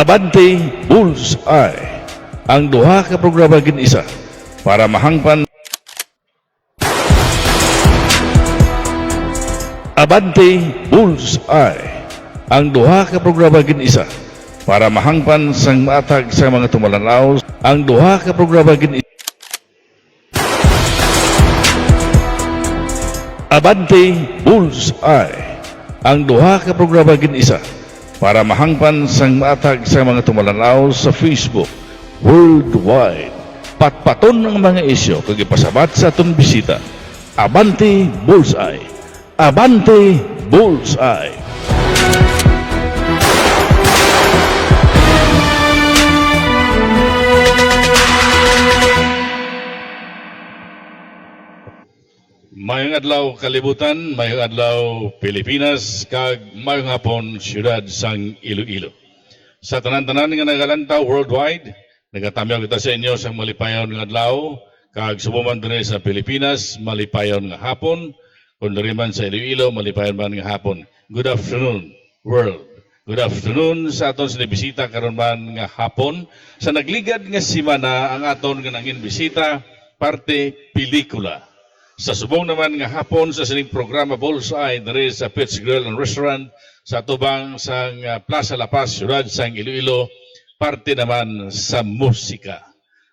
Abante Bullseye, ang duha ka programa gid isa para mahangpan. Abante Bullseye, ang duha ka programa gid isa para mahangpan sang matag sa mga tumalanaw. Ang duha ka programa gid isa. Abante Bullseye, ang duha ka programa gid isa para mahangpan sang matag sa mga tumalanaw sa Facebook worldwide. Patpaton ng mga isyo kag ipasabat sa atong bisita. Abante Bullseye. Abante Bullseye. Mayong adlaw kalibutan, mayong adlaw Pilipinas, kag mayong hapon siyudad sang Iloilo. Sa tanan-tanan nga nagalantaw worldwide, nagatamyaw kita sa inyo sa malipayon nga adlaw, kag subuman din sa Pilipinas, malipayon nga hapon, kung diri man sa Iloilo, malipayon man nga hapon. Good afternoon, world. Good afternoon sa aton sinibisita karon man nga hapon. Sa nagligad nga simana, ang aton nga nangin bisita, parte pelikula. Sa subong naman nga hapon sa sining programa Bullseye diri sa Pitts Grill and Restaurant sa tubang sang Plaza La Paz, siyudad sang Iloilo, parte naman sa musika.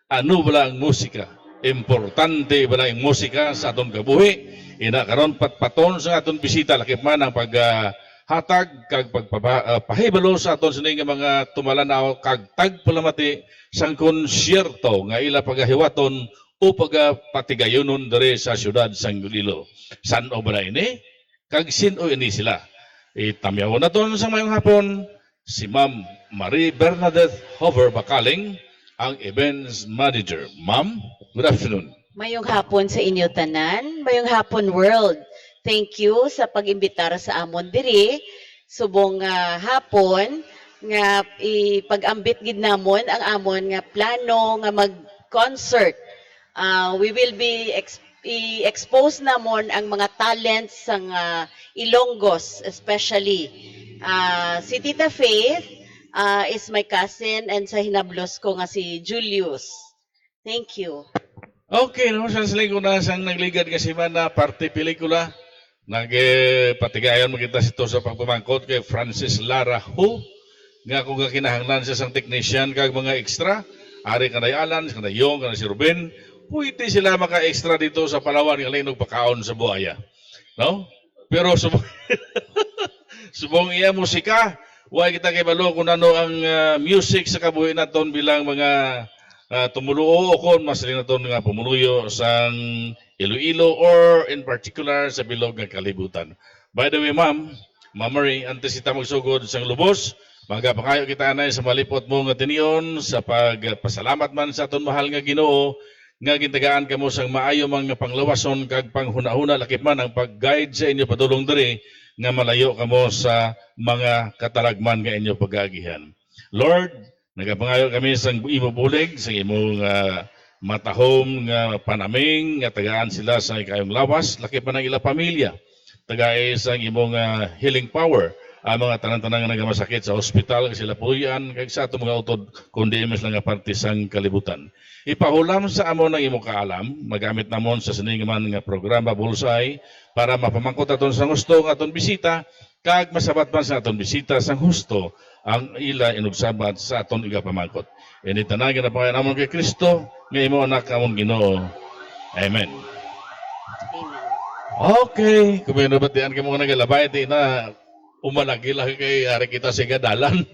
Ano bala ang musika? Importante bala ang musika sa aton kabuhi? Ina karon patpaton sa aton bisita lakip man ang paghatag kag pagpahibalo sa aton sining mga tumalanaw kag tagpalamati sang konsyerto nga ila pagahiwaton o pagpatigayonon dere sa siyudad sang Iloilo. San o ba ini? Kag sino ini sila? Itamyaw na ton sa mayong hapon, si Ma'am Marie Bernadette Hover Bakaling, ang events manager. Ma'am, good afternoon. Mayong hapon sa inyo tanan, mayong hapon world. Thank you sa pag-imbitar sa amon diri. Subong hapon nga ipag-ambit gid namon ang amon nga plano nga mag-concert. We will be i-expose namon ang mga talents sang Ilonggos, especially. Si Tita Faith is my cousin and sa hinablos ko nga si Julius. Thank you. Okay, no, sa ko na sang nagligad nga simana, parte pelikula. Nagpatigayon mo kita sito sa pagpamangkot kay Francis Lara Ho. Nga kung kinahanglan siya sang technician kag mga extra. Ari kanay Alan, kanay Yong, kanay si Ruben. Pwede sila maka-extra dito sa Palawan ng linog pagkaon sa buhaya. No? Pero subong iya musika, huwag kita kay balo kung ano ang music sa kabuhi naton bilang mga tumuluo o kung masaling naton nga pumuluyo sa Iloilo or in particular sa bilog ng kalibutan. By the way, Ma'am Marie, antes kita magsugod sang lubos, magapakayo kita na sa malipot mo nga tiniyon sa pagpasalamat man sa aton mahal nga Ginoo nga gintagaan kamo sang maayo mga panglawason kag panghuna-huna lakip man ang pag-guide sa inyo padulong diri nga malayo kamo sa mga katalagman nga inyo pagagihan. Lord, nagapangayo kami sang imo bulig sa imong matahom nga panaming nga tagaan sila sa ikayong lawas lakip man ang ila pamilya. Tagay sa imong healing power ang mga tanan-tanan nga nagamasakit sa ospital sila puyan kag sa ato mga utod kundi imes lang nga parte sang kalibutan. Ipahulam sa amon ang imong kaalam, magamit namon sa siningaman nga programa Bullseye para mapamangkot aton sa husto ng aton bisita kag masabat man sa aton bisita sang husto ang ila inugsabat sa aton igapamangkot. Ini tanang na pangalan namon kay Kristo nga imo anak amon Ginoo. Amen. Amen. Okay, kung may nabatian ka mga nagalabay, na umalagi-lagi kay ari kita sa gadalan.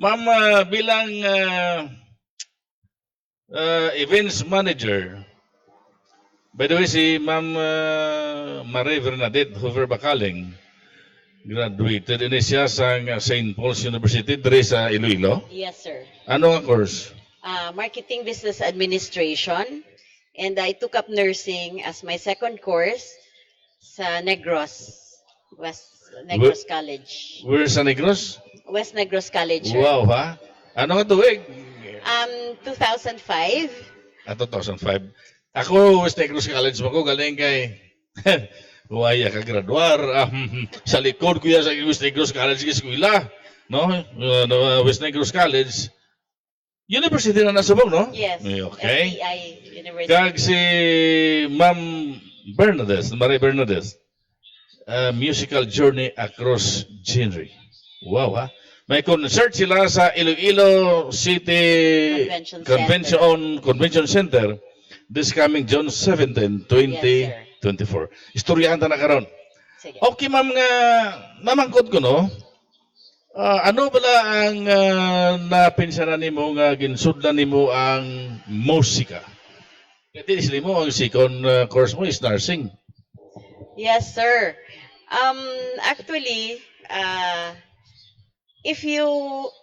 Ma'am, bilang events manager, by the way, si Ma'am Marie Bernadette Hover Bakaling, graduated ini siya sa St. Paul's University diri sa Iloilo. Yes, sir. Ano ang course? Marketing Business Administration. And I took up nursing as my second course sa Negros, West Negros College. Where sa Negros? West Negros College, sir. Wow, ha? Ano nga tuwig? 2005. 2005. Ako, West Negros College mo ko, galing kay Huwaya ka graduar. Sa likod ko yan sa West Negros College Eskwela. no? West Negros College, university na nasubong, no? Yes. Okay. FEI University. Kag si Ma'am Bernadette, Marie Bernadette, musical journey across genre. Wow, ha? May concert sila sa Iloilo City Convention Center this coming June 17, 2024. Istoryahan ta na karon. Sige. Okay, ma'am, nga namangkot ko, no? Ano pala ang napinsanan nimo nga ginsudlan nimo ang musika? Kasi isli mo ang second course mo is nursing. Yes, sir. Actually, if you,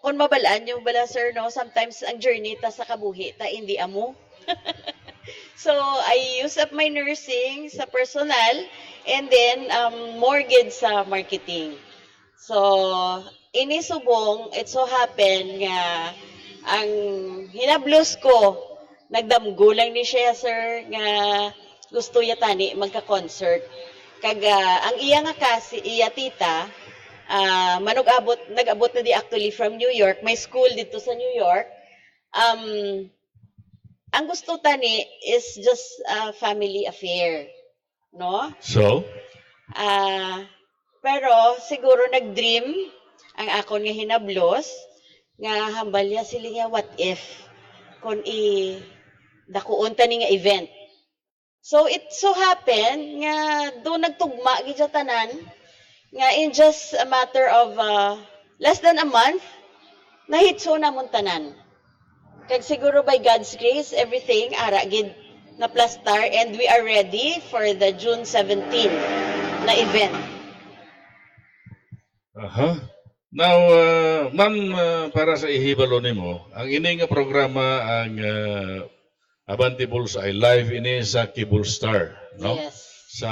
kung mabalaan yung bala, sir, no, sometimes ang journey ta sa kabuhi, ta hindi amo. So, I use up my nursing sa personal and then more gid sa marketing. So, inisubong, it so happen nga ang hinablos ko, nagdamgo lang ni siya, sir, nga gusto ya tani magka-concert. Kaga, ang iya nga kasi, iya tita, nag-abot na di actually from New York, may school dito sa New York. Ang gusto tani is just a family affair, no? So? Pero siguro nag-dream ang akon nga hinablos nga hambalya sila nga what if kung dakuon tani nga event. So it so happen nga do nagtugma gid sa tanan nga in just a matter of less than a month nahitso na mon tanan. Kag siguro by God's grace everything ara gid na plastar and we are ready for the June 17 na event. Aha. Now, ma'am, para sa ihibalo nimo, ang ini nga programa ang Abante Bullseye live ini sa Cable Star, no? Yes. Sa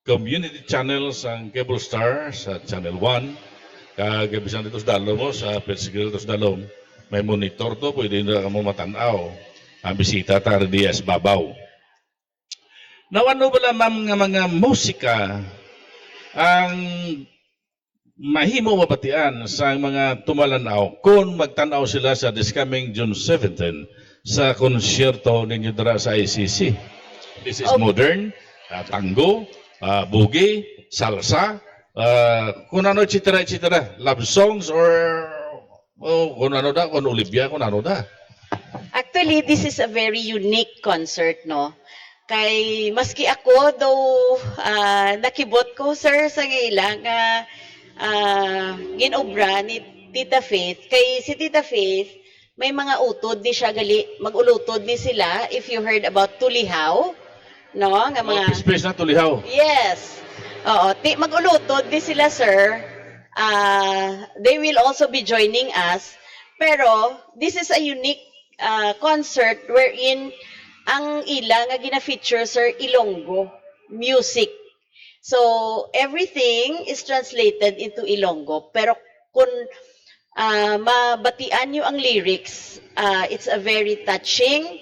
community channels ang Cable Star sa Channel 1. Kag bisan dito sa dalo mo sa Persigil dito sa dalom, may monitor to pwede na mo matanaw. Ang bisita ta dias babaw. Now, ano bala ma'am nga mga musika ang mahimo mabatian sa mga tumalanaw kung magtanaw sila sa this coming June 17 sa konsyerto ninyo dira sa ICC. This is modern, tango, boogie, salsa, kung ano, etc. Love songs or kung ano da, kung Olivia, kung ano da. Actually, this is a very unique concert, no? Kay maski ako, though nakibot ko, sir, sa ilang ginobra ni Tita Faith. Kay si Tita Faith, may mga utod di siya gali, mag-ulutod ni sila, if you heard about tulihaw, no? Nga mga... Space na tulihaw. Yes. Oo, mag-ulutod di sila, sir. They will also be joining us. Pero, this is a unique concert wherein ang ila nga gina-feature, sir, Ilonggo music. So, everything is translated into Ilonggo. Pero kung mabatian nyo ang lyrics, it's a very touching,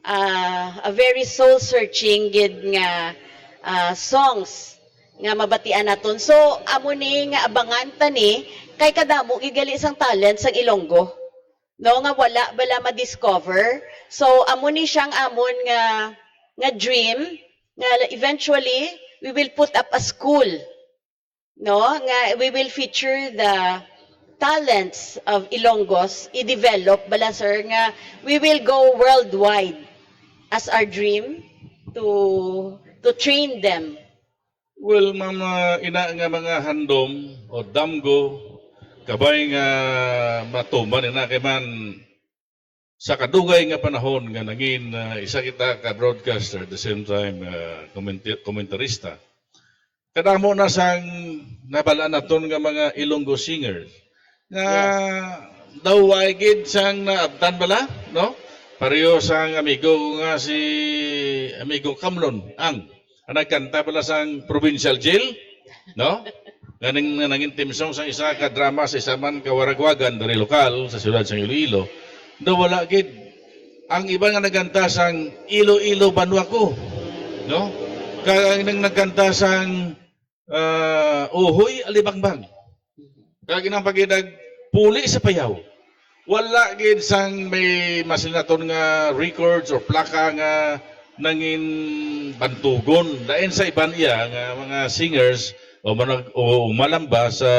a very soul-searching gid nga songs nga mabatian naton. So, amo ni nga abangan tani, kay kadamo gigali isang talent sang Ilonggo. No, nga wala bala ma-discover. So, amo ni siyang amon nga dream, nga eventually, we will put up a school. No, nga we will feature the talents of Ilonggos, i-develop bala, sir, nga we will go worldwide as our dream to train them. Well, mga ina nga mga handom o damgo, kabay nga matuman ina kay man sa kadugay nga panahon nga nangin isa kita ka broadcaster at the same time komentarista. Kadamo na sang nabalaan naton nga mga Ilonggo singers. Nga daw ay gid sang naabtan bala, no? Pareho sang amigo nga si amigo Kamlon ang nagkanta pala sang provincial jail, no? Ganing nangin team song sang isa ka drama sa isa man kawaragwagan dari lokal sa siyudad sang Iloilo. Do wala gid ang iba nga nagkanta sang Iloilo Banwa ko, no? Kag nang nagkanta sang Uhoy Alibangbang. Kag inang pagidag puli sa payaw. Wala gid sang may masinaton nga records or plaka nga nangin bantugon. Lain sa iban iya nga mga singers o umalamba sa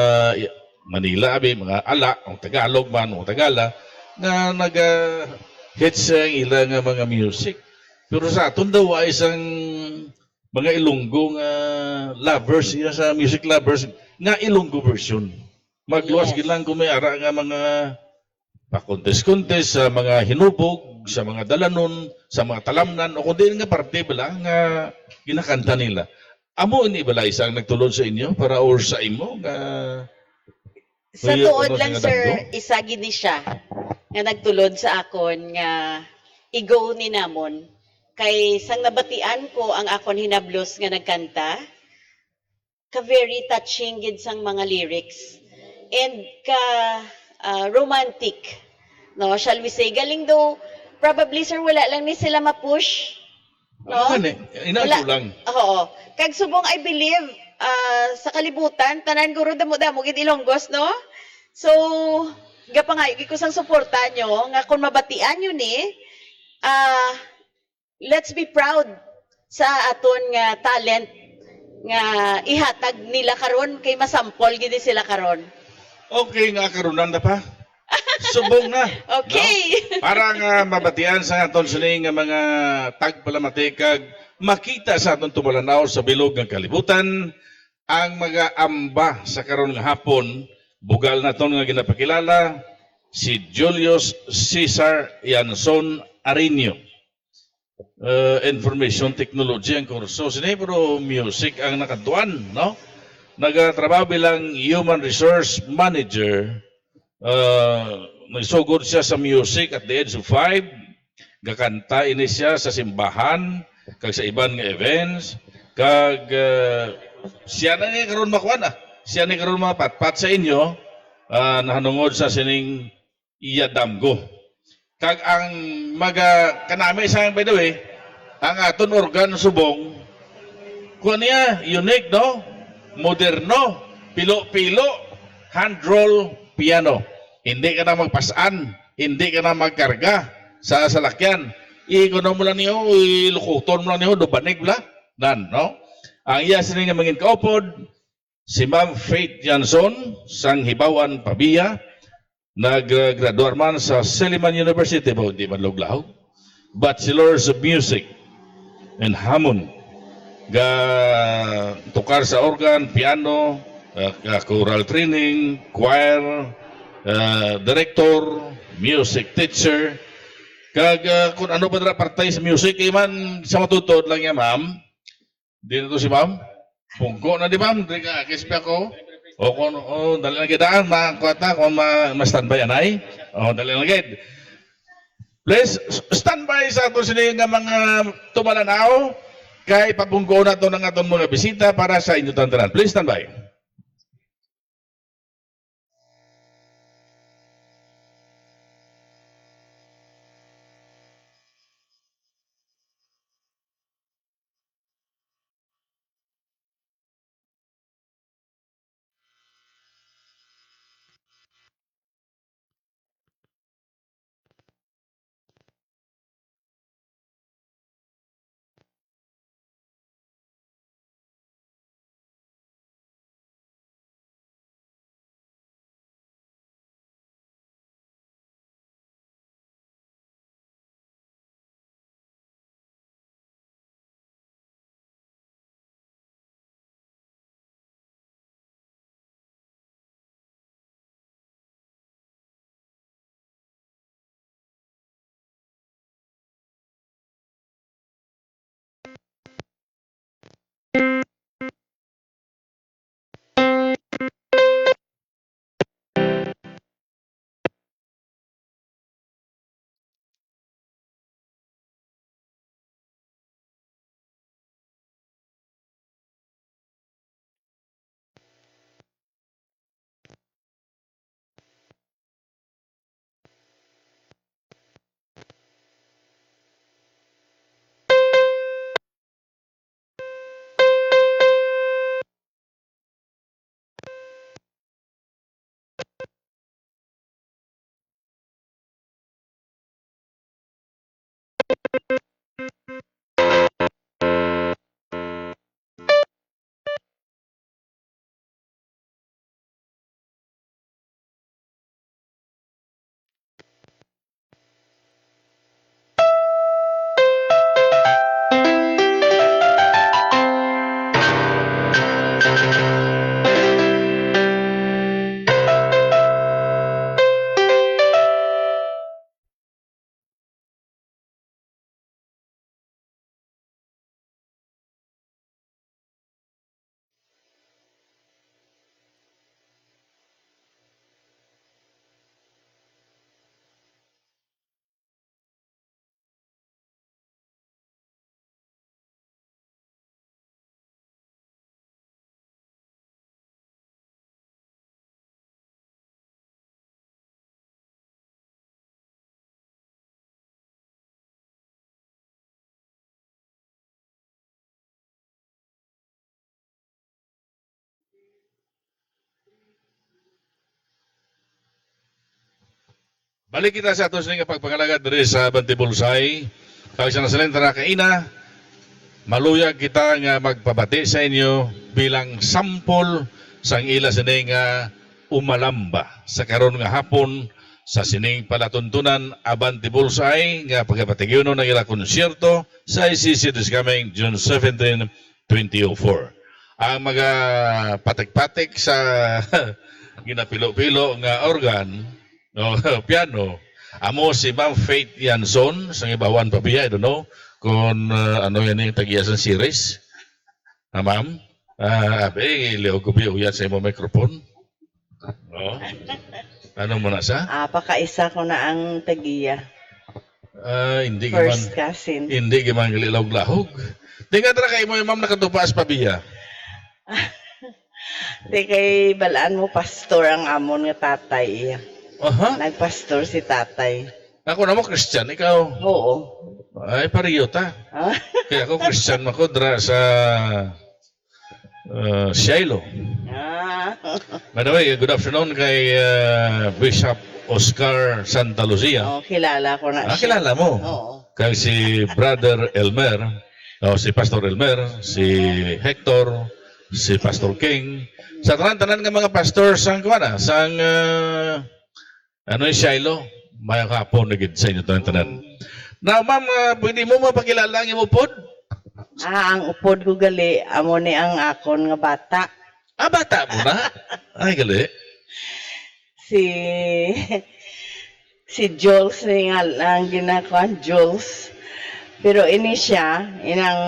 Manila abi mga ala o Tagalog man o Tagala nga naga hits sa ilang nga mga music. Pero sa aton daw ay isang mga Ilonggo nga lovers iya sa music lovers nga Ilonggo version. Magluwas Yes. gid lang kung may ara nga mga pakontes-kontes sa mga hinubog, sa mga dalanon, sa mga talamnan, o kundi nga parte bala nga ginakanta nila. Amo ini bala isang nagtulod sa inyo para or sa imo nga Sa Kuya, tuod ano lang, siya sir, nagdo? isa gid ni siya nga nagtulod sa akon nga i-go ni namon. Kay sang nabatian ko ang akon hinablos nga nagkanta, ka very touching gid sang mga lyrics. And ka romantic. No, shall we say galing do probably sir wala lang ni sila ma-push. Ano No? man inato lang. Oo. Kag subong I believe sa kalibutan tanan guro damo-damo gid Ilonggos no. So gapangay ko sang suporta nyo nga kung mabatian yun let's be proud sa aton nga talent nga ihatag nila karon kay masampol gid sila karon. Okay nga karunan na pa. Subong na. Okay. No? Para nga mabatian sa aton sini nga mga tagpalamatikag makita sa aton tumalanaw sa bilog ng kalibutan ang mga amba sa karon nga hapon bugal na ton nga ginapakilala si Julius Cesar Yanson Arinio. Information Technology ang kurso. Sini pero music ang nakatuan, no? Nagatrabaho bilang Human Resource Manager. Nagsugod siya sa music at the age of 5. Gakanta ini siya sa simbahan, kag sa iban nga events, kag siya na ni karon makuan Siya ni karon mapatpat sa inyo nahanungod sa sining iyadamgo. Kag ang kanami sa by the way, ang aton organ subong kuan niya unique no, moderno, pilo-pilo, hand roll piano. Hindi ka na magpasan, hindi ka na magkarga sa salakyan. Ikono mo lang niyo, ilukuton mo lang niyo, dubanig bla. Nan, no? Ang iya sini nga mangin kaupod, si Ma'am Faith Janson, sang Hibawan Pabia, nag-graduate man sa Silliman University, ba hindi man luglaw. Bachelor's of Music and Hammond. Ga tukar sa organ, piano, choral training, choir, director, music teacher. Kag kung ano pa dara partay sa music, man sa matutod lang yan, ma'am. Di na to si ma'am. Pungko na di ma'am, di ka, kispi ako. O kung dali na gidaan, makakuata, kung ma-standby anay. O, dali na gid. Please, standby sa ato sila nga mga tumalanaw. Kay papungko na to ng aton mga bisita para sa inyo tantanan. Please standby. Balik kita sa atos nga pagpangalagad diri sa Bantibulsay. Kag sa nasalenta na kaina, maluyag kita nga magpabati sa inyo bilang sampol sang ila sining nga umalamba sa karon nga hapon sa sining palatuntunan Bantibulsay nga pagpatigyono ng ila konsyerto sa ICC this coming June 17, 2004. Ang mga patik-patik sa ginapilo-pilo nga organ o piano, amo si Ma'am Faith Yanson sa ibawan pabiya, I don't know kung ano yan yung tagiyasan series. Ma'am, abe, leo ko uyat sa imong microphone. Oh. Ano mo na sa? Pakaisa ko na ang tagiya. Hindi First giman, cousin. hindi giman lahog-lahog. Di nga tara kay mo yung ma'am nakatupaas pabiya. Di kay balaan mo, pastor ang amon nga tatay. Aha. Nagpastor si tatay. Ako na mo Christian, ikaw. Oo. Ay, pareho ta. Ah, Kaya ako Christian makodra sa Shiloh. By the way, good afternoon kay Bishop Oscar Santa Lucia. kilala ko na siya. Kilala mo. Oo. Kay si Brother Elmer, si Pastor Elmer, si Hector, si Pastor King. Sa tanan-tanan nga mga pastor sang kuana, sang ano yung Shiloh, may kapon na gid sa inyo tanan-tanan. Now, ma'am, pwede mo mapakilala ang imo pod? Ang upod ko gali, amo ni ang akon nga bata. Bata mo na. Ay, gali. Si si Jules ni nga ang ginakuan, Jules. Pero ini siya, inang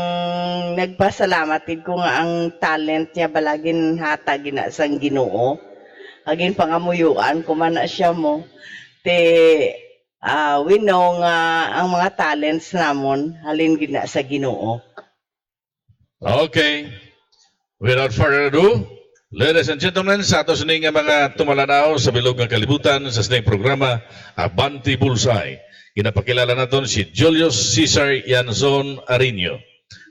nagpasalamat ko nga ang talent niya balagin hatag gina sang Ginoo. Agin pangamuyuan ko man na siya mo. We know nga ang mga talents namon halin gina sa Ginoo. Okay. Without further ado, ladies and gentlemen, sa atos ning mga tumalanaw sa bilog ng kalibutan sa sining programa Abanti Bulsay. Ginapakilala naton si Julius Cesar Yanson Arinio.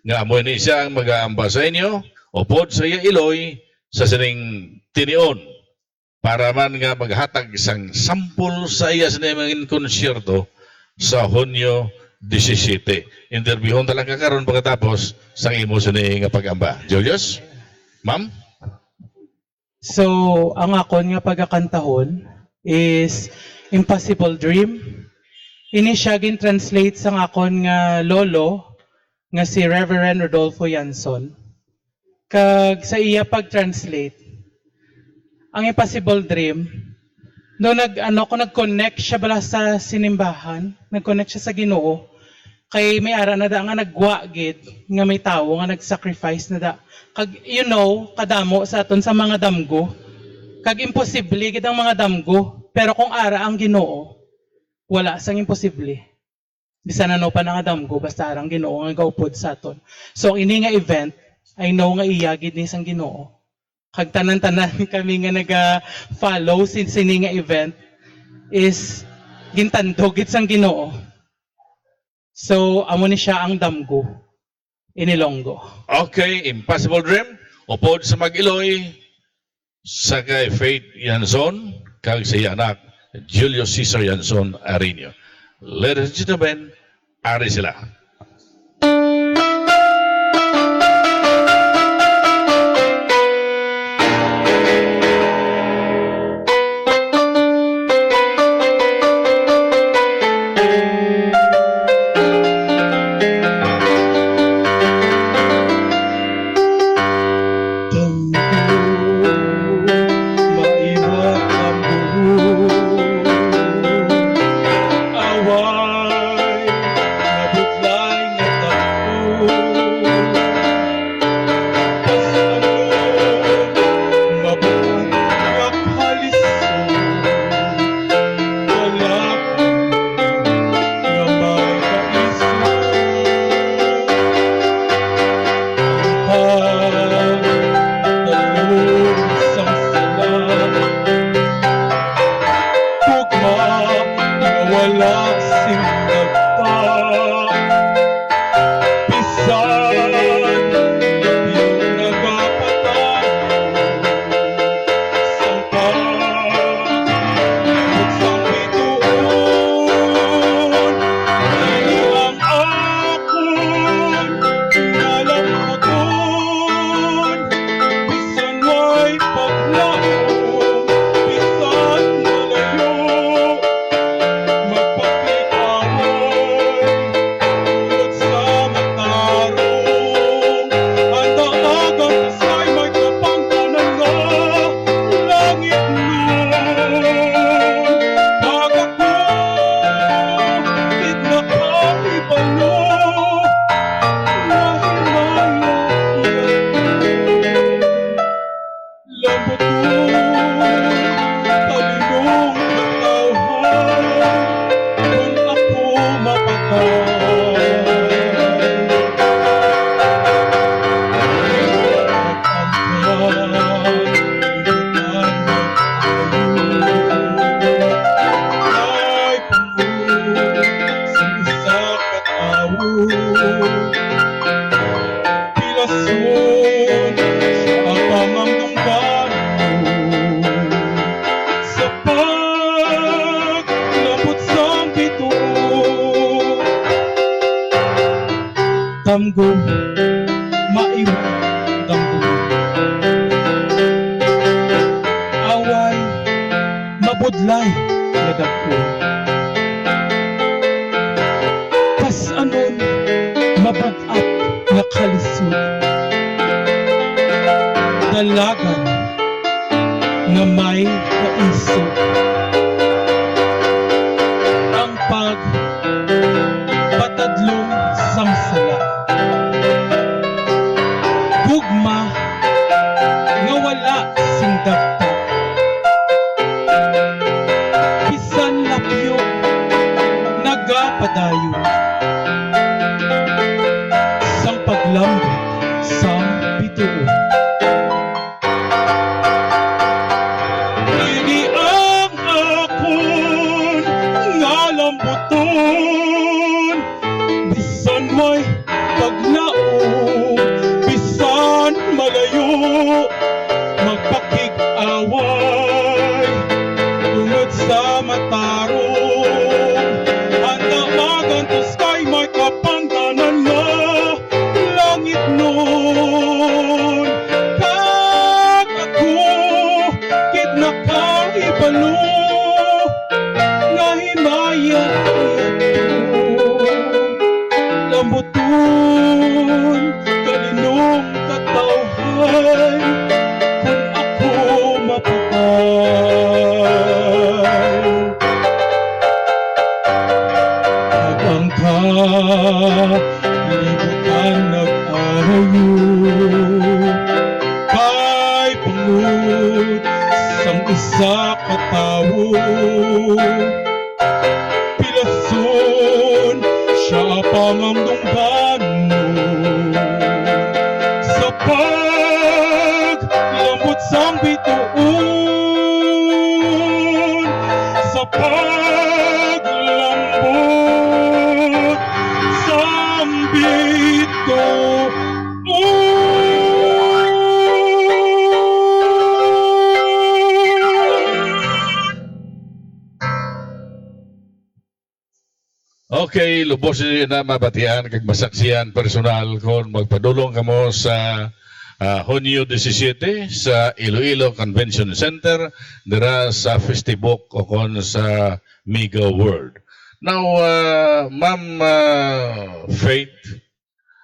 Nga amoy ni siya ang mag-aamba sa inyo o pod sa iya iloy sa sining tinion para man nga maghatag isang sampul sa iya sining konsyerto sa Hunyo 17. Interviewon talaga karon pagkatapos sa imo sining nga pag-amba. Julius? Ma'am? So, ang akon nga pagkakantahon is Impossible Dream. Ini siya gin-translate sa akon nga lolo nga si Reverend Rodolfo Yanson. Kag sa iya pag-translate, ang Impossible Dream, no nag-connect siya bala sa sinimbahan, nag-connect siya sa Ginoo, kay may ara na da nga nagwa gid nga may tawo nga nag-sacrifice na da. Kag kadamo sa aton sa mga damgo. Kag imposible gid ang mga damgo, pero kung ara ang Ginoo, wala sang imposible. Bisan ano pa nga damgo basta arang Ginoo nga gaupod sa aton. So ini nga event, I know nga iya gid ni sang Ginoo. Kag tanan-tanan kami nga naga-follow sini nga event is gintandog gid sang Ginoo. So, amo ni siya ang damgo, inilonggo. Okay, Impossible Dream. Upod sa Mag-Iloy, sa kay Faith Yanson, kag sa iya anak, Julius Cesar Yanson Arinio. Ladies and gentlemen, ari sila. Away, nabutla talinong katawhan, kung ako mapatay. Ay Panginoon, sa isa katawo, pilason sa pamamdumban mo, sa paglambot sa bituon, damgo, maiwan, damgo. Away, mabudlay, nadagpo. Pas anon, mabagat, nakalisod. Dalagan, na may kaisod. Ang patadlong samsala. Gugma, nga wala sing dagdag. Bisan lapyo, nagapadayon. Sang paglambot, sang bituon. Ini ang akon nga lambuton. Bisan may paglaom, bisan malayo, magpakig-away tungod sa matarong. Handa magantos kay may kapangganan na langit nun. Kag ako, kit nakaibalo, nga himaya ito. Lambuton, kalinong katawhan, kung ako mapatay. Nagangka, libutan nag-arayo, kay pangut, sang isa katawo. Pilason, siya pamamdumban mo, sa paglambot sang bituon, sa paglambot sang bituon. Okay, lubos na mabatian kag masaksihan personal kon magpadulong kamo sa Hunyo 17 sa Iloilo Convention Center dira sa Festibok o kon sa Mega World. Now, Ma'am Faith,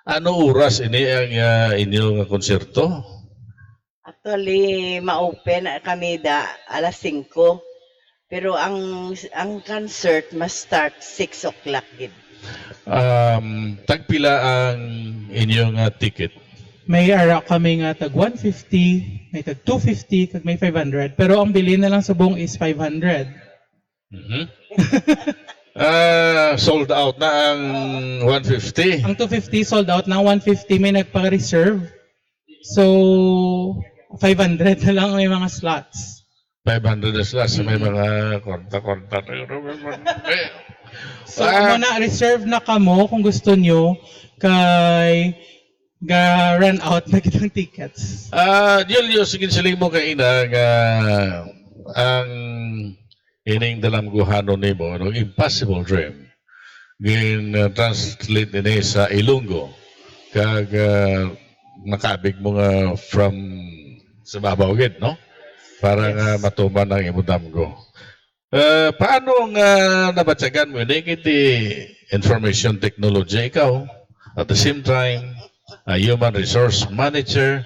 ano oras ini ang inyong konserto? Actually, ma-open kami alas 5. Pero ang concert must start 6 o'clock gid. Tagpila ang inyong ticket? May ara kami nga tag 150, may tag 250, kag may 500. Pero ang bilhin na lang sa buong is 500. Mhm. Sold out na ang 150. Ang 250 sold out na, 150 may nagpa-reserve. So, 500 na lang may mga slots. 500 na sila sa may mga konta-konta. So, na reserve na kamo kung gusto nyo kay run out na kitang tickets. Julius, ginsiling mo kaina nga ang ining dalamguhano nimo no Impossible Dream. Translate ini sa Ilonggo kag nakabig mo nga from sa babaw gid, no? Para nga matuman ang imong damgo. Paano nga nabatyagan mo ini kiti information technology ikaw at the same time human resource manager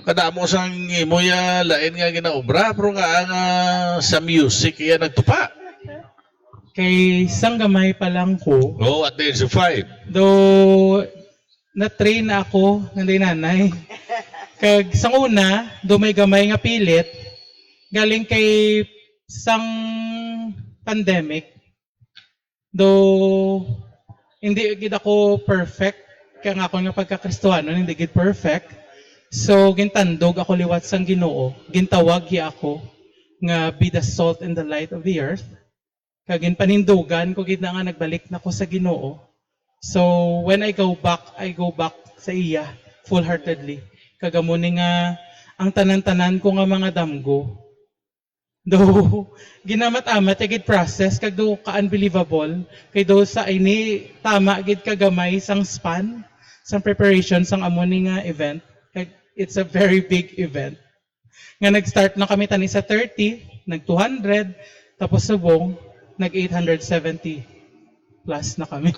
kada mo sang imo ya lain nga ginaobra pero nga ang sa music iya nagtupa. Kay isang gamay pa lang ko. Oh, at the age of 5. Though na-train na ako ng nanay. Kag sang una, dumay gamay nga pilit, galing kay sang pandemic. Though hindi gid ako perfect, kaya nga ako nga pagkakristuhanon, hindi gid perfect. So gintandog ako liwat sang Ginoo, gintawag gi ako nga be the salt and the light of the earth. Kag panindugan ko gid na nga nagbalik na ko sa Ginoo. So when I go back sa iya full-heartedly. Kagamo ni nga ang tanan-tanan ko nga mga damgo. Though ginamat-amat gid process kag do ka-unbelievable kay do sa ini tama gid kagamay sang span sang preparation sang amo ni nga event. Kag it's a very big event. Nga nag-start na kami tani sa 30, nag 200, tapos subong nag 870 plus na kami.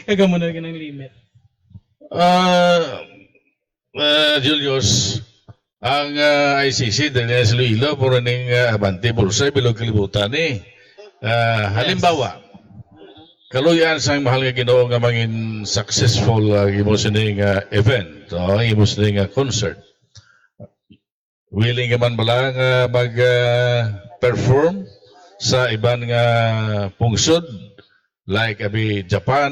Kagamo na ng limit. Julius, ang ICC dahil sa Iloilo, puro ning abante bulsa, bilog kalibutan eh. Halimbawa, kaluyan sa mahal nga Ginoo nga mangin successful imo sining event, imo sining concert. Willing ka man bala nga mag-perform sa iban nga pungsod like abi Japan,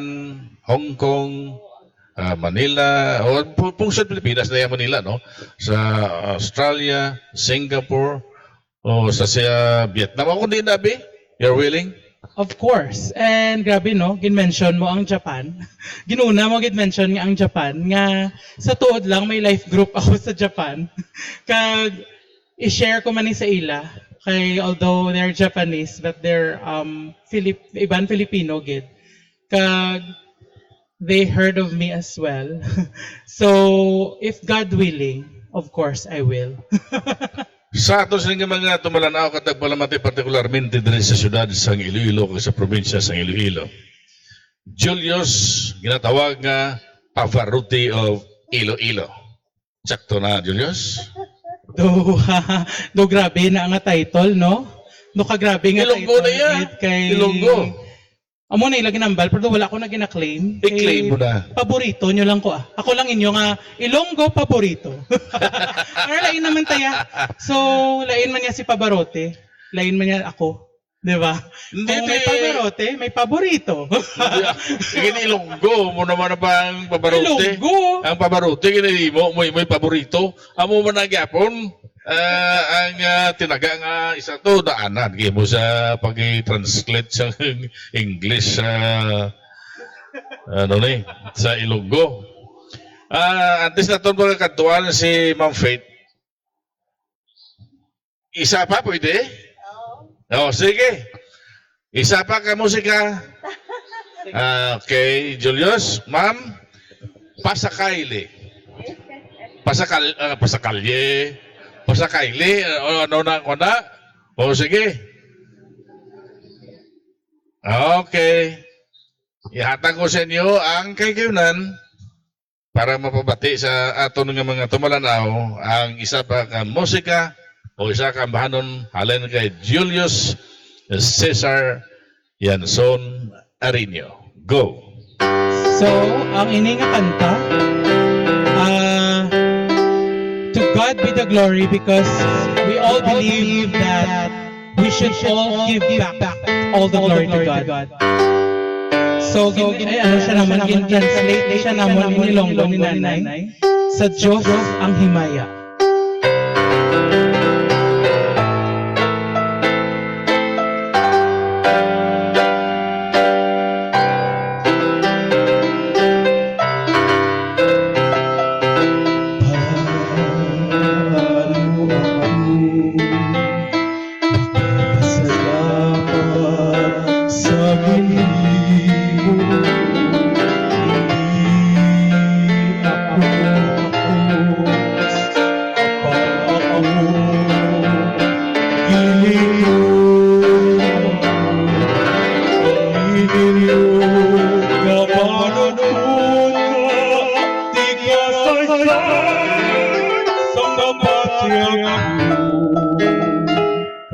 Hong Kong, Manila, o pungsod Pilipinas na yan Manila, no? Sa Australia, Singapore, o sa Vietnam. O kung di na, abi, you're willing? Of course. And grabe no, gin-mention mo ang Japan. Ginuna mo gin-mention nga ang Japan nga sa tuod lang may life group ako sa Japan. Kag i-share ko man ni sa ila kay although they're Japanese but they're iban Filipino gid. Kag they heard of me as well. So if God willing, of course I will. Sa ato sa mga tumalanaw katagpalamati partikularmente diri sa syudad sang Iloilo o sa probinsya sang Iloilo. Julius, ginatawag nga Pavarotti of Iloilo. Sakto na, Julius? Do grabe na nga title, no? Do kagrabe nga Ilonggo na yan. Kay Ilonggo. Amo na ilagin nambal pero wala ko na gina-claim. I-claim mo na. Paborito nyo lang ko ah. Ako lang inyo nga Ilonggo paborito. Or lain naman taya. So, lain man niya si Pavarotti. Lain man niya ako. Di ba? Kung may Pavarotti, may paborito. Sige na Ilonggo mo naman na bang Pavarotti? Ilonggo! Ang Pavarotti, ginili mo, may paborito. Amo man nagyapon. Ang tinaga nga isa to daanan kaya mo sa pag-translate sa English sa Ilonggo. Antes na ito mga katuan si Ma'am Faith. Isa pa pwede? Oo. Sige. Isa pa ka musika. Okay, Julius. Ma'am, Pasakayle. Pasakalye. Pasakayle, ano na ako na? O sige. Okay. Ihatag ko sa inyo ang kayunan para mapabati sa aton nga mga tumalanaw ang isa pa ka musika o isa ka bahanon halin kay Julius Cesar Yanson Arino. Go! So, ang ini nga kanta, to God be the glory because we all believe that we should all give back all the glory to God. So, ano siya naman, translate siya naman inilonggo ni nanay sa Diyos ang himaya.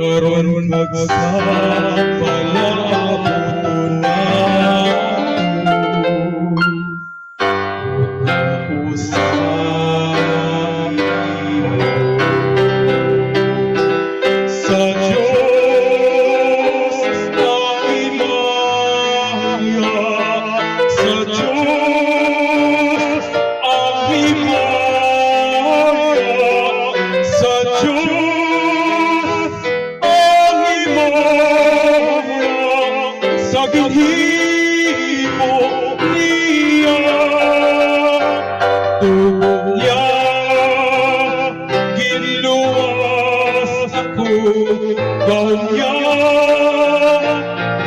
Karon magsapalaon na usay Diyos ang himaya sa ginhimo niya. Tubo niya ginluwas ako, dahil niya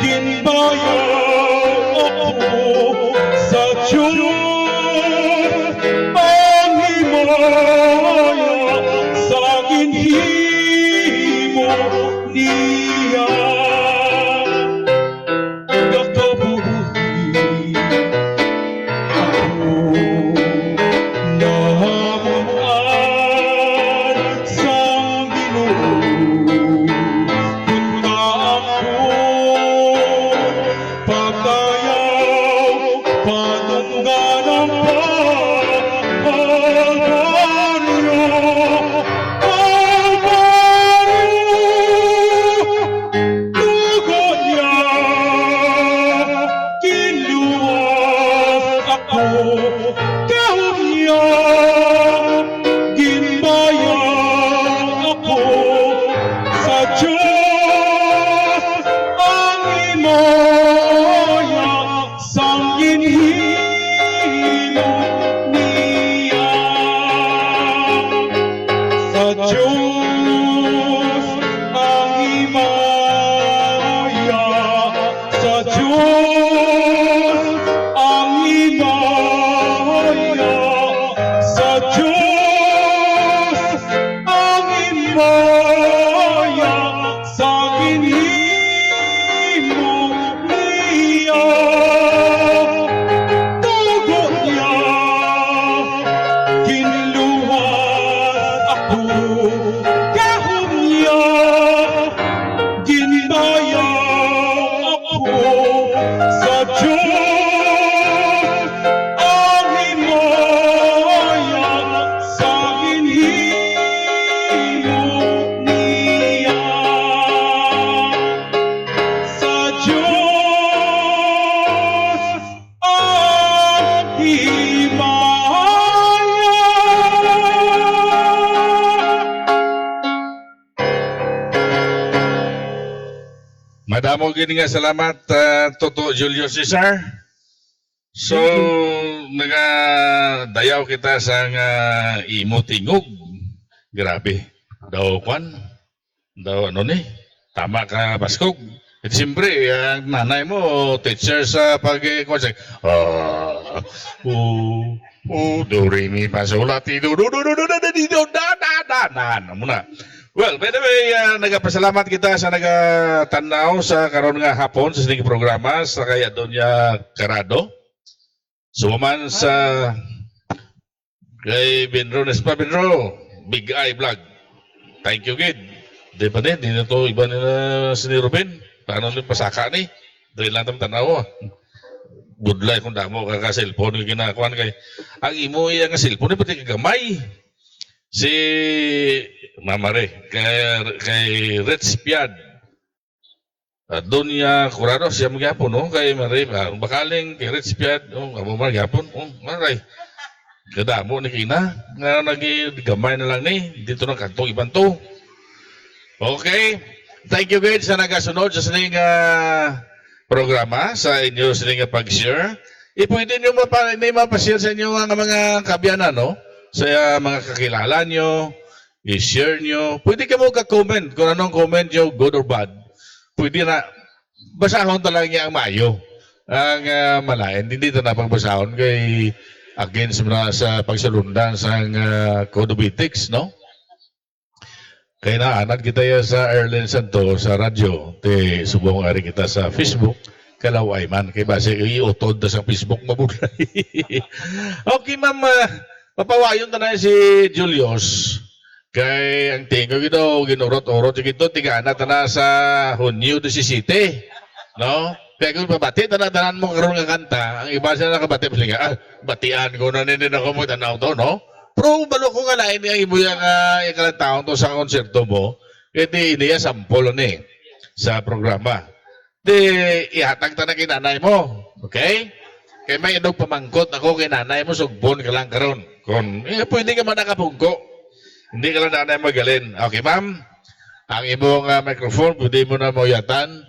ginbayad ako sa Diyos ang himaya sa ginhimo niya. Nakabuhi ako nahamuan sa Ginoo, punta ako pagdayaw patunggan ng tugon niya kinuwas ako, kahon niya ginbayad ako sa Diyos ang himaya sa ginhimo niya. Sa Diyos ang himaya, sa Diyos ang himaya, sa Diyos ang himaya sa ginhimo niya. Tugo niya ginluwas ako, kahon niya ginbayad ako sa Diyos ang himaya sa ginhimo niya. Sa Diyos ang himaya. Madamo gini nga salamat, Toto Julio Cesar. So, nagadayaw kita sa nga imo tingog. Grabe. Daw kwan. Daw ano ni? Tama ka, Baskog. At siyempre, ang nanay mo, teacher sa pag-konsek. Do, re, mi, fa, sol, la, ti, do, do, do, do, do, do, do, do, da, da, da, da. Ano muna? Well, by the way, nagapasalamat kita sa nagatanaw sa karon nga hapon sa sining programa sa kaya Doña Carado. Suman sa kay Benro Nespa Benro, Big Eye Vlog. Thank you, kid. Di ba din, di na to iba nila si Ruben. Paano nila pasaka ni? Dahil lang tayong tanaw. Budlay kung damo ka cellphone yung ginakuan kay ang imo iya nga cellphone pati kagamay. Si Mama Re, kay Reds Piad. Donya Curado, siya magyapon, no? Kay Mare, bakaling kay Reds Piad, amo magyapon, maray. Kadamo ni Kina, nga nagigamay na lang ni, dito na kantong ibang to. Okay, thank you guys sa nagasunod sa sining programa, sa inyo sining pag-share. Pwede nyo mapashare sa inyo ang mga kabyanan, no? Sa mga kakilala nyo, i-share nyo. Pwede ka mo ka-comment kung anong comment nyo, good or bad. Pwede na, basahon talaga niya ang mayo. Ang malayan, hindi ito na pagbasahon kay against na sa pagsalundan sa Code of Ethics, no? Kaya naanad kita ya sa Erlen Santo sa radyo. Te subong ari kita sa Facebook. Kalaway man. Kaya base iutod na sa Facebook mabulay. Okay, ma'am. Papawayon ta na si Julius. Kay ang tingog ito, ginurot-urot ito, tigana ta na sa Hunyo 17. No? Kaya kung babati, tanan mo karoon nga kanta, ang iba sila nakabati, batian ko na ninin ako mo tanaw to, no? Pero balo ko nga lain ang ibo yung ikalang taon to sa konserto mo, hindi iniya sampol ni sa programa. Di, ihatag ta na kinanay mo, okay? Kaya may inog pamangkot ako kinanay mo, sugbon ka lang karon. Kung, pwede ka man nakapungko. Hindi ka lang na magalin. Okay, ma'am. Ang imong microphone, pwede mo na mauyatan.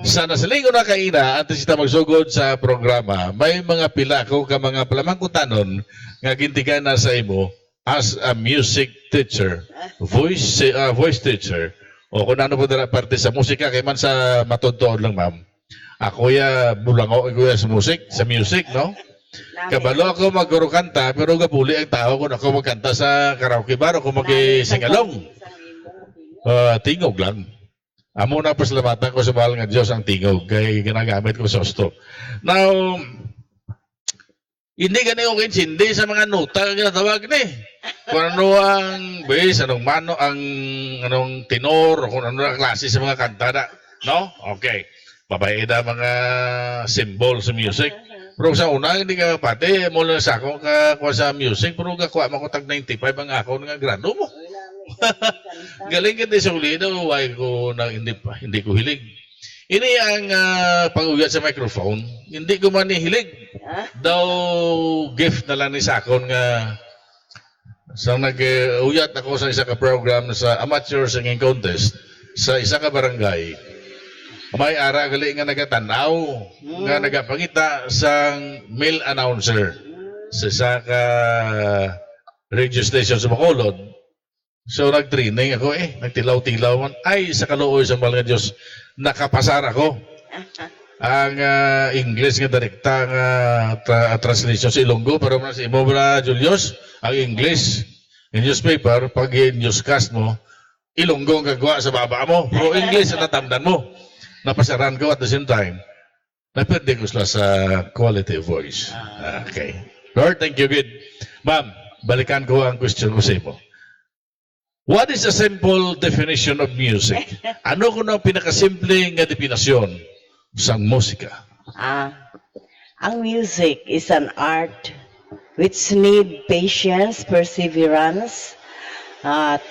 Sa nasalingo na kaina, antes kita magsugod sa programa, may mga pila ko ka mga palamangkutanon nga gintigan na sa imo as a music teacher, voice teacher. O kung ano po dala parte sa musika, kay man sa matudtoon lang, ma'am. Ako ya bulango ko ya sa music, no? Kabalo ako magkuro kanta, pero gapuli ang tao kung ako magkanta sa karaoke bar o kung mag-singalong. Tingog lang. Amo na pasalamatan ko sa mahal nga Diyos ang tingog kay ginagamit ko sa osto. Now, hindi gani okay hindi sa mga nota ang ginatawag ni. Kung ano ang bass, anong mano, anong tenor, kung ano ang klase sa mga kanta na. No? Okay. Babae na mga symbol sa music. Pero sa una, hindi ka pati, mula sa ako kakuha sa music, pero kakuha mo ko tag 95 ang ako nga grado mo. Galing ka din sa uli daw, why ko na hindi ko hilig. Ini ang pag-ugat sa microphone, hindi ko man hilig. Daw gift na lang ni Sakon nga sa nag-uyat ako sa isa ka program sa amateur singing contest sa isa ka barangay. May ara gali nga nagatanaw nga nagapangita sang male announcer sa isa ka radio station sa Bacolod. So nag-training ako nagtilaw-tilaw man. Ay, sa kaluoy sa mahal nga Diyos, nakapasar ako. Ang English nga direkta nga translation sa Ilonggo, pero man sa imo na Julius, ang English, yung newspaper, pag newscast mo, Ilonggo ang gagawa sa baba mo, pero English ang natamdan mo. Napasaran ko at the same time. Naperde ko sila sa quality voice. Okay. Lord, thank you, good. Ma'am, balikan ko ang question ko sa imo. What is a simple definition of music? Ano ko na pinakasimpleng definasyon sa musika? Ang music is an art which need patience, perseverance,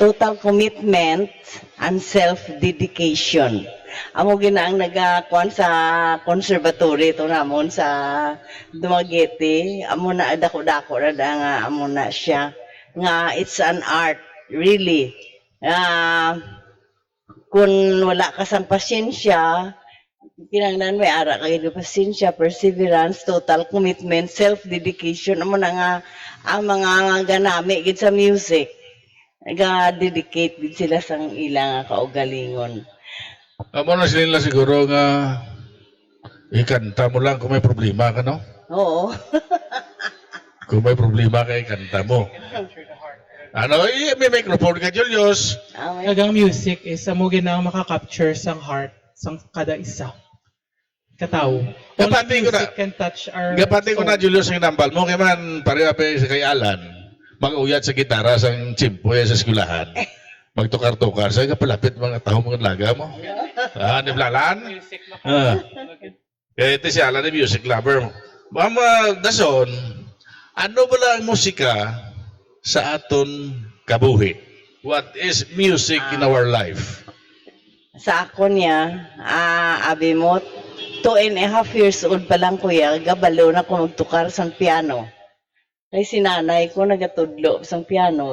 total commitment, and self-dedication. Amo ginaang nagakuan sa conservatory ito namon sa Dumaguete. Amo na dako-dako na nga amo na siya. Nga it's an art. Really, kung wala ka sang pasensya, kinanglan may ara kayo pasensya, perseverance, total commitment, self-dedication, amo na nga ang mga ganami gid sa music, ga-dedicate gid sila sang ilang kaugalingon. Amo na sila siguro nga ikanta mo lang kung may problema ka, no? Oo. Kung may problema ka, ikanta mo. Ano, may microphone ka, Julius. Talagang music is amo ginang maka-capture sang heart sang kada isa. Katao. Gapati ko na. Music can touch our Gapati ko na, soul. Julius, ang nambal mo. Kaya man, pareha pa sa kay Alan. Mag-uyat sa gitara sang chimpo sa eskwelahan. Magtukar-tukar. Sa kapalapit mga tao mga laga mo. Ni Blalan? Kaya ito si Alan, music lover. Mama Dason, ano ba lang ang musika sa aton kabuhi? What is music in our life? Sa ako niya, abi mo, 2.5 years old pa lang kuya, gabalo na ko magtukar sang piano. Kay sinanay ko nagatudlo sang piano,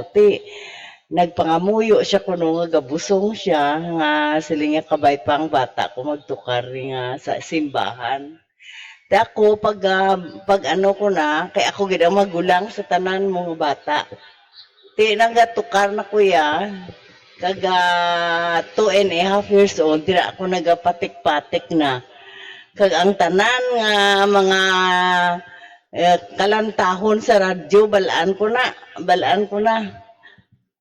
nagpangamuyo siya kuno nga gabusong siya nga sila nga kabay pang bata ko magtukar nga sa simbahan. Ako pag ano ko na kay ako gid ang magulang sa tanan mga bata. Nagatukar na kuya kaga 2.5 years old dira ako nagapatik-patik na. Kag ang tanan nga mga kalantahon sa radyo balaan ko na.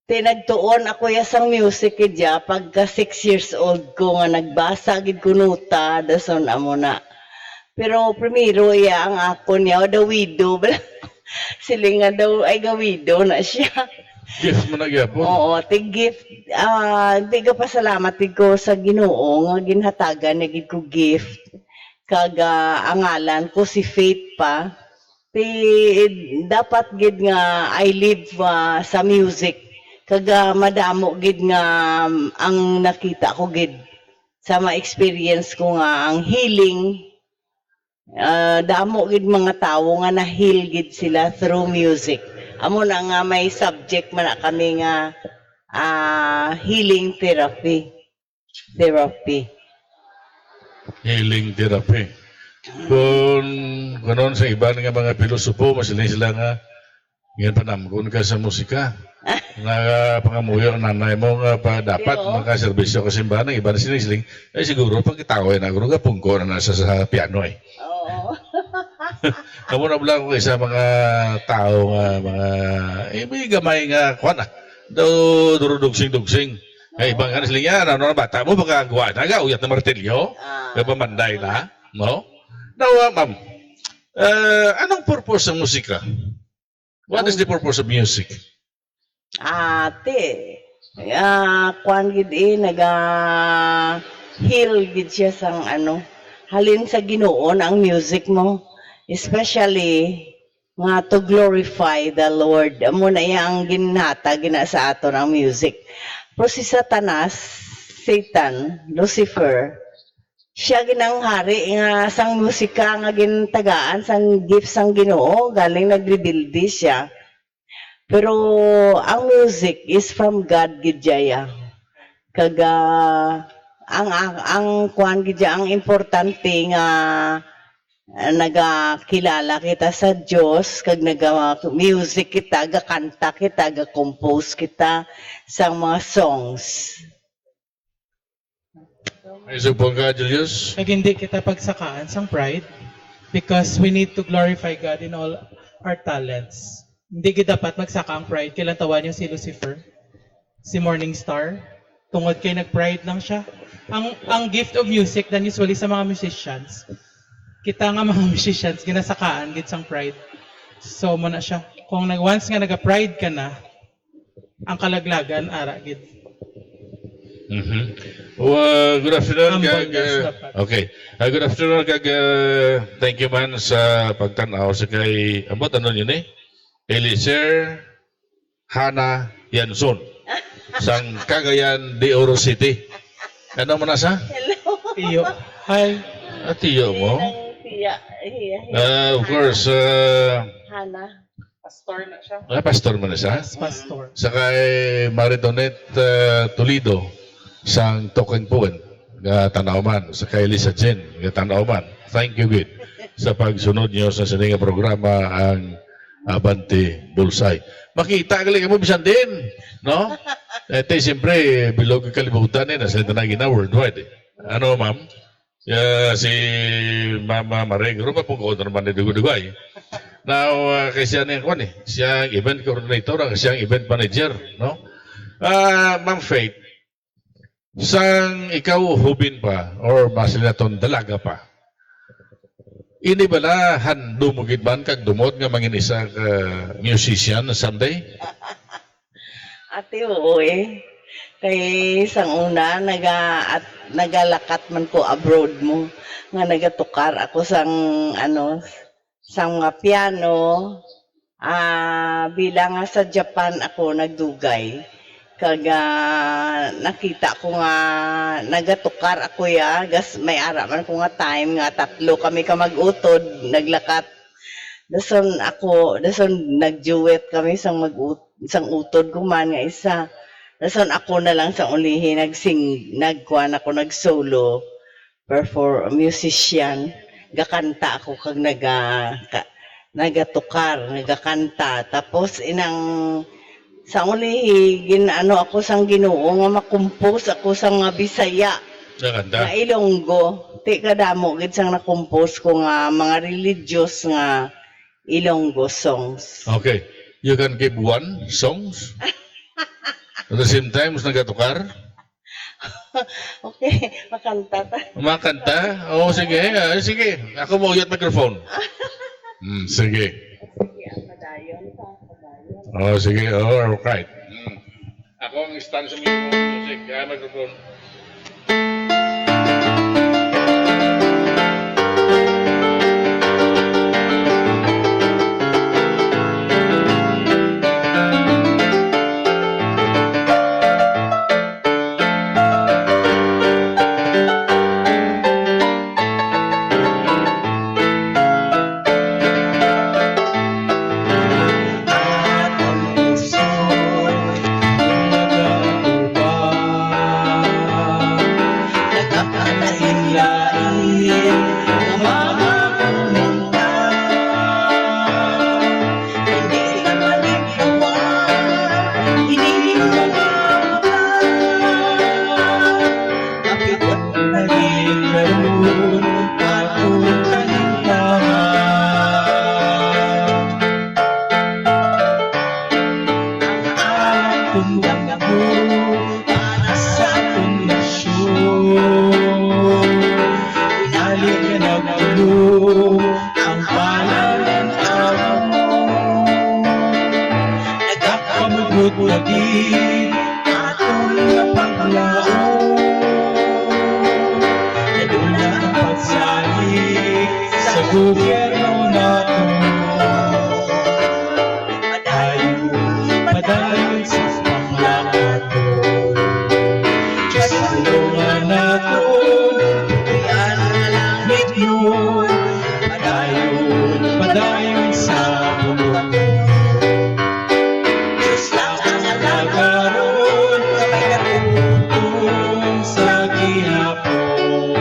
Nagtuon ako ya sang music kidya pagka 6 years old ko nga nagbasa gid ko nota dason amo na. Pero primero ya ang ako niya the widow sila nga daw ay gawido na siya. Gift mo na gyapon. Oo, gift. Tiga pasalamat ko sa Ginoo nga ginhatagan na gid ko gift. Kaga angalan ko si Faith pa. Dapat gid nga I live sa music. Kaga madamo gid nga ang nakita ko gid sa ma-experience ko nga ang healing. Damo gid mga tawo nga na-heal gid sila through music. Amo na nga may subject man na kami nga healing therapy. Therapy. Healing therapy. Kung ganon sa iba nga mga pilosopo, masilay sila nga, ngayon panamkon ka sa musika. Na pangamuyo ang nanay mo nga pa dapat Pero- makaserbisyo ka simbahan ng iba na sinisiling, ay siguro pag itawin na guro nga pungko na nasa sa piano eh. Oo. Kamu na lang ko sa mga tao nga mga may gamay nga kuan daw durudugsing-dugsing. Ay ibang ano sila yan, ano na bata mo baka gawa na ga uyat na martilyo, kaya pamanday na, no? Now, ma'am, anong purpose ng musika? What is the purpose of music? Ate, kuan gid heal gid siya sang ano, halin sa Ginoo ang music mo, especially nga to glorify the Lord. Amo na iya ang ginhatag gina sa aton ang music. Pero si Satanas, Satan, Lucifer, siya ginang hari nga sang musika nga gintagaan sang gifts sang Ginoo, galing nagrebuildi siya. Pero ang music is from God gidjaya. Kaga ang kuan gidya ang importante nga nagakilala kita sa Dios kag naga music kita, ga kanta kita, ga compose kita sa mga songs. Ay supong ka, Julius? Kag hindi kita pagsakaan sang pride because we need to glorify God in all our talents. Hindi gid dapat magsaka ang pride. Kailan tawan niyo si Lucifer? Si Morning Star? Tungod kay nag-pride lang siya. Ang gift of music dan usually sa mga musicians. Kita nga mga musicians ginasakaan gid sang pride. So mo na siya. Kung once nga naga-pride ka na, ang kalaglagan ara gid. Mm-hmm. Good afternoon, Humble kag, yes, dapat. okay. Good afternoon, kag, thank you man sa pagtanaw sa kay, abot ano yun eh? Eliezer Hana Yanson sang Cagayan de Oro City. Ano mo nasa? Hello. Iyo. Hi. Atiyo mo? Tiya, Of course, Hana. Pastor na siya. pastor mo na siya. Yes, pastor. Sa kay Maritonet Toledo sang Tokeng Puwen nga Tanauman. Sa kay Lisa Jen nga Tanauman. Thank you, good. Sa pagsunod niyo sa sininga programa ang Abante Bulsay. Makita ka lang mo bisan din, no? Ito siyempre, bilog ang kalibutan eh, nasa ito na gina worldwide eh. Ano, ma'am? Si Mama Maregro, mapungkot naman ni Dugay. Now, kay siya na yung siya ang event coordinator, siya ang event manager, no? Ma'am Faith, sang ikaw hubin pa, or masil na ton dalaga pa, ini bala handumugid man kag dumot nga mangin isa ka musician someday? Ate, oo eh. Kay isang una, nagalakat man ko abroad mo. Nga nagatukar ako sang, sang mga piano. Bilang nga sa Japan ako nagdugay. Kaga nakita ko nga nagatukar ako ya. Gas may ara man ko nga time nga 3 kami ka mag-utod, naglakat. Dason nagduet kami sang utod ko man nga isa. Dason ako na lang sa ulihi nagkuan ako nagsolo musician. Gakanta ako kag nagatukar, nagakanta. Tapos sa ulihi ako sang Ginoo nga makompose ako sang nga Bisaya. Nakanda? Nga Ilonggo. Ti kadamo gid sang na-compose ko nga mga religious nga Ilonggo songs. Okay. You can give one songs? At the same time, nagatukar? Okay, makanta ta. Makanta? Oo, sige. Sige. Ako mo uyat microphone. Sige. Padayon ta, padayon. Oh, sige. Oh, right. Ako ang stand sa music. Microphone. Atong puso, gobyerno nato. Padayon sa panglakato. Diyos tulungan nato, yan na langit yun. Padayon sa bulong. Diyos lang ang nagkaroon, may katutong sa gihapon.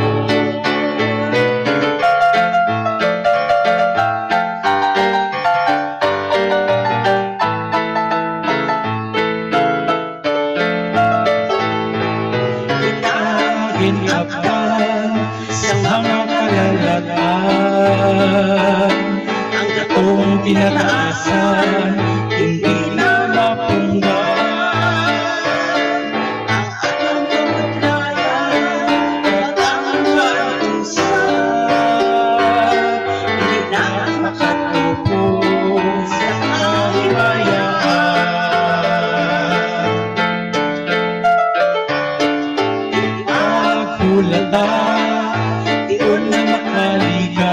Ginaptan sa mga kalalatan, ang gatong tinataasan, hindi na mapunggan. Ang ating kamaglayan, ang kalutusan, hindi na makatupos sa kahimayaan. Pagkulata, tiyon na makaligan.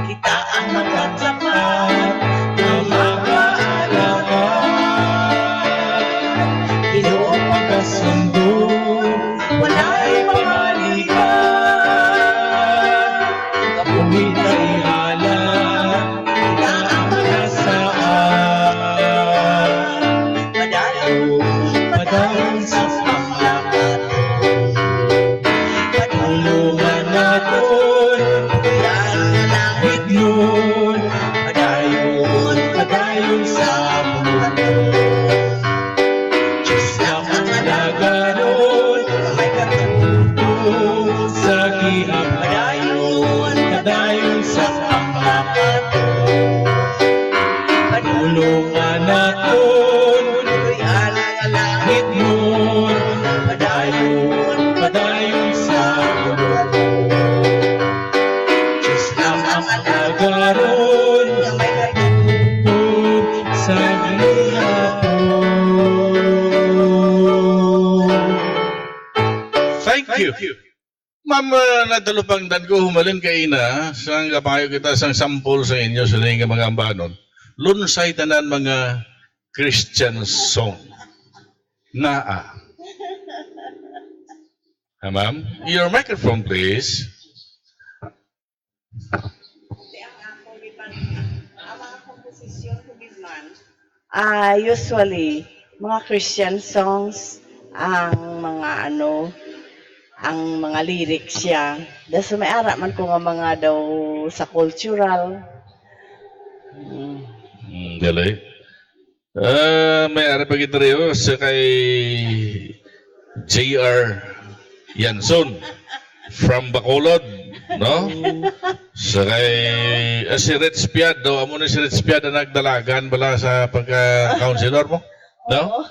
Kita ang magkatapat na mag-aalagan. Ginoo pagkasundo, wala'y pamalikan. Kapuwi na ihala, kita ang malasaan. Padayon sa panglakat. Patulungan natin, yan na langit yun. Padayon sa mundo. Diyos lang ang nagkaroon, may katutong sa gihapon. Padayon sa panglakat. Patulungan natin, yan na langit yun. Padayon sa mundo. Diyos lang ang nagkaroon, may katutong sa gihapon. Thank you. Ma'am, nadalupangdan ko humalin kay ina, sang kapayo kita sang sampol sa inyo sa nga mga ambanon. Lunsay tanan mga Christian song. Naa. Ma'am, your microphone please. Usually, mga Christian songs, ang mga ang mga lyrics siya. Dahil may ara man ko nga mga daw sa cultural. Dali. May ari pa kita rin sa kay J.R. Yanson from Bacolod, no? Sa kay si Rich Piad, daw amo na si Rich Piad na nagdalagan bala sa pagka-counselor mo, no?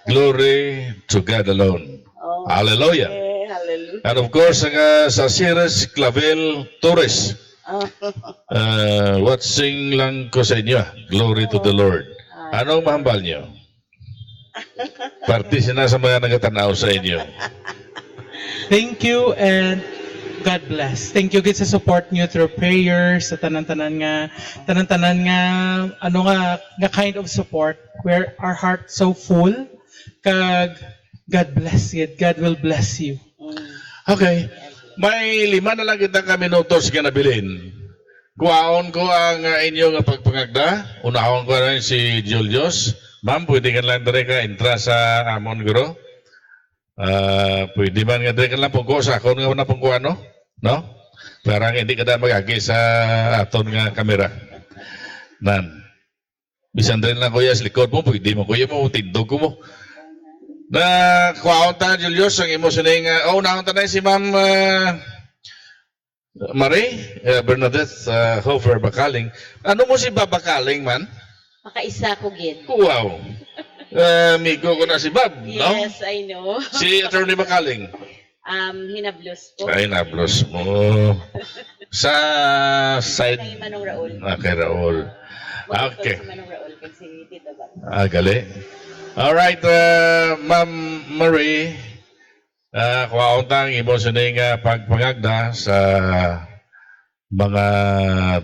Glory to God alone. Hallelujah. Hallelujah. And of course, sa Ceres Clavel Torres. What sing lang ko sa inyo? Glory to the Lord. Anong mahambal niyo? Parti sina sa mga nagatanaw sa inyo. Thank you and God bless. Thank you gid sa support niyo through prayers sa tanan-tanan nga nga kind of support where our heart so full kag God bless you. God will bless you. Okay. May 5 na lang kita ka minutos ka nabilin. Kuhaon ko ang inyong pagpangagda. Unahon ko rin si Julius. Ma'am, pwede ka lang dere ka intra sa amon guro. Pwede man nga dere ka lang pungko sa akon nga na pungko ano? No? Parang hindi ka na magagi sa aton nga kamera. Nan. Bisan din lang kuya sa likod mo, pwede mo kuya mo, tindog ko mo. Na kuhaon ta Julius ang imo sining unahon ta na si Ma'am Marie Bernadette Hofer Bakaling. Ano mo si Babakaling man? Makaisa ko gid. Wow. Amigo ko na si Bob, no? Yes, I know. Si Attorney Bakaling. Hinablos ko. Ay, nablos mo. Sa Kay side. Manong Raul. Kay Raul. Okay. Si Manong Raul kay si Tito Ba. Gali. Alright, Ma'am Marie. Kuwaon tang imo sining pagpangagda sa mga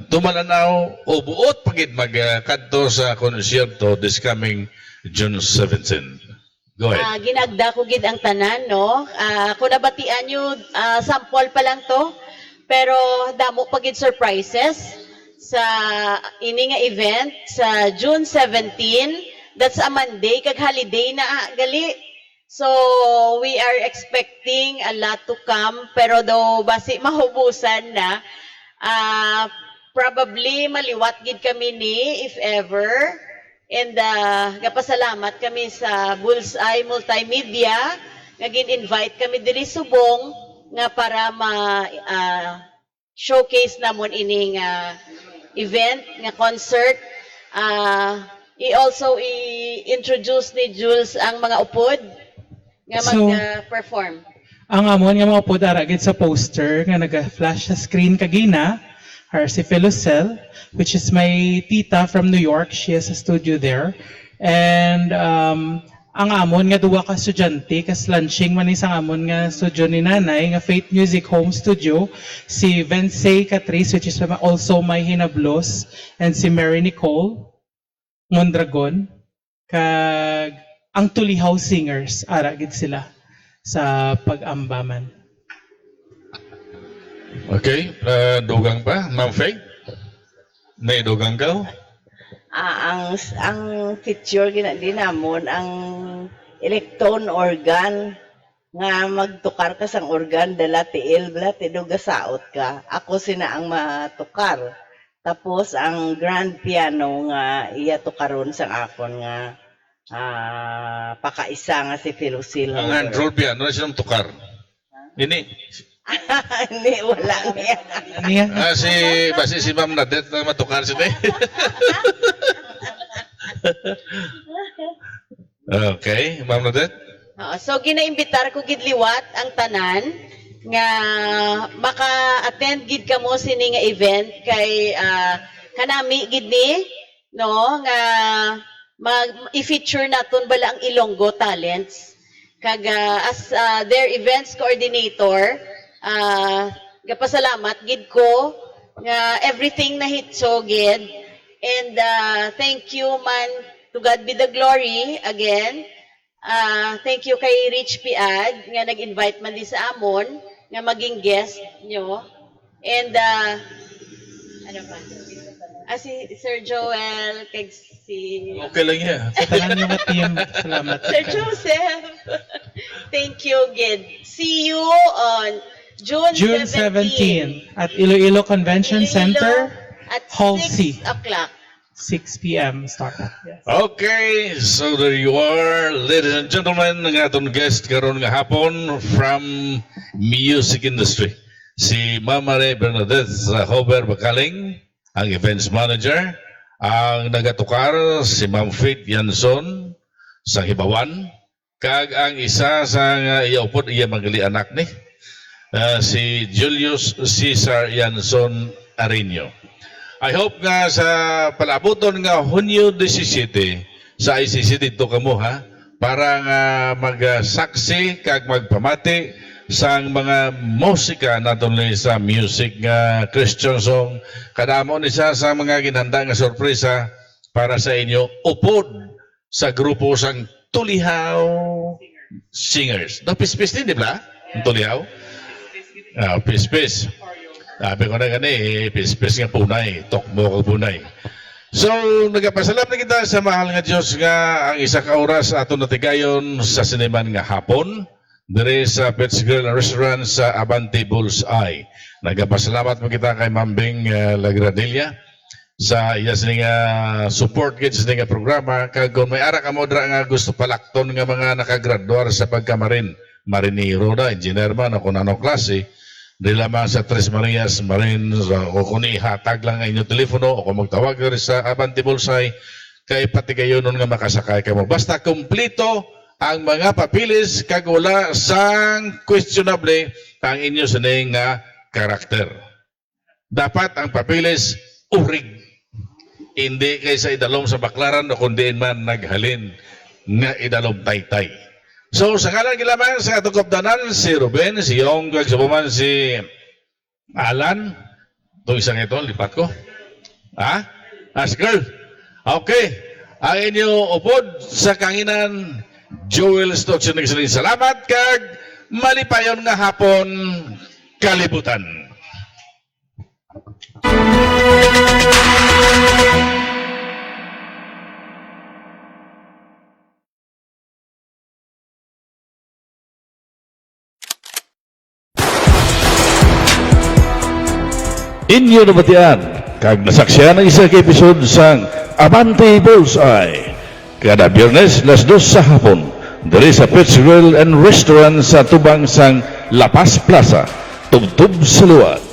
tumalanaw o buot pagid magkadto sa konsyerto this coming June 17. Go ahead. Ginagda ko gid ang tanan, no? Kung nabatian nyo, sample pa lang to. Pero damo pa gid surprises sa ini nga event sa June 17. That's a Monday, kag holiday na gali. So, we are expecting a lot to come. Pero do basi mahubusan na, probably maliwat gid kami ni, if ever. And gapasalamat kami sa Bullseye Multimedia nga gin-invite kami diri subong nga para showcase namon ining event nga concert. Also i-introduce ni Jules ang mga upod nga So, mag-perform. Ang amon nga mga pod ara gid sa poster nga naga-flash sa screen kagina are si Felucel, which is my tita from New York. She has a studio there. And ang amon nga duwa ka estudyante kas launching man isang amon nga studio ni nanay nga Faith Music Home Studio, si Vensay Catrice, which is also my hinablos, and si Mary Nicole Mondragon, kag ang Tulihaw Singers ara gid sila sa pag-ambaman. Okay, dugang pa, Ma'am Faye? May dugang ka? Ang feature din namon ang electron organ nga magtukar ka sang organ dala tiil bala tiduga saot ka. Ako sina ang matukar. Tapos ang grand piano nga iya tukaron sang akon nga pakaisa nga si Felucil. Ang hand roll piano na silang tukar. Ini. Hindi, wala niya. Ano yan? Basi si Ma'am Nadet na matukar siya. Okay, Ma'am Nadet? So ginaimbitar ko gid liwat ang tanan nga maka-attend gid kamo sini nga event kay kanami gid ni, no, nga i-feature naton bala ang Ilonggo talents kag as their events coordinator. Gapasalamat gid ko nga everything na hitso gid, and thank you man, to God be the glory again. Thank you kay Rich Piad nga nag-invite man di sa amon nga maging guest nyo, and ano pa, si Sir Joel kag si Okay lang yan. Tanan nyo nga team. Salamat. Sir Joseph. Thank you gid. See you on June 17 at Iloilo Convention Center, at Hall 6 C. o'clock. 6 p.m. start. Yes. Okay, so there you are, ladies and gentlemen, ng atong guest karon nga hapon from music industry. Si Mama Ray Bernadette Hober Bakaling, ang events manager. Ang nagatukar si Ma'am Faith Yanson sa Hibawan. Kag ang isa sa iyaupod iya magali anak ni, si Julius Cesar Yanson Arino. I hope nga sa palabuton nga Hunyo 17 sa ICC dito kamo ha, para nga magsaksi kag magpamati sa mga musika naton sa music nga Christian song. Kadamo ni sa mga ginhanda nga sorpresa para sa inyo upod sa grupo sang Tulihaw Singers. No, pispis din, di ba? Ang Tulihaw? Pispis. Sabi ko na gani, pispis nga punay, tokmo ka punay. So, nagapasalamat na kita sa mahal nga Diyos nga ang isa ka oras ato natigayon sa sineman nga hapon dire sa Pets Grill Restaurant sa Abante Bullseye. Nagapasalamat mo kita kay Mambing Lagradilla sa iya nga support kit sa nga programa. Kag kung may ara ka mo dra nga gusto palakton nga mga nakagraduar sa pagkamarin, marinero na, engineer man, o kung ano klase, di lamang sa Tres Marias Marine, o kung ihatag lang ang inyong telepono o kung magtawag rin sa Abante Bullseye, kay pati kayo nun nga makasakay ka mo. Basta kumplito ang mga papilis kag wala sang questionable ang inyo sa nga karakter. Dapat ang papilis urig. Hindi kaysa idalom sa baklaran o kundi man naghalin nga idalom taytay. So, sa kalang gilaman sa atong kapdanan, si Ruben, si Yong, kag sa paman si Alan, Itong isang ito, lipat ko. Ha? As girl. Okay. Ang inyo upod sa kanginan, Joel Stokes, nagsaling salamat kag malipayon nga hapon kalibutan. Inyo nabatian, kag nasaksiyan ang isa ka episode sang Abante Bullseye. Kada Biyernes, las 2 sa hapon, diri sa Pets Grill and Restaurant sa tubang sang La Paz Plaza, tubtub sa luwat.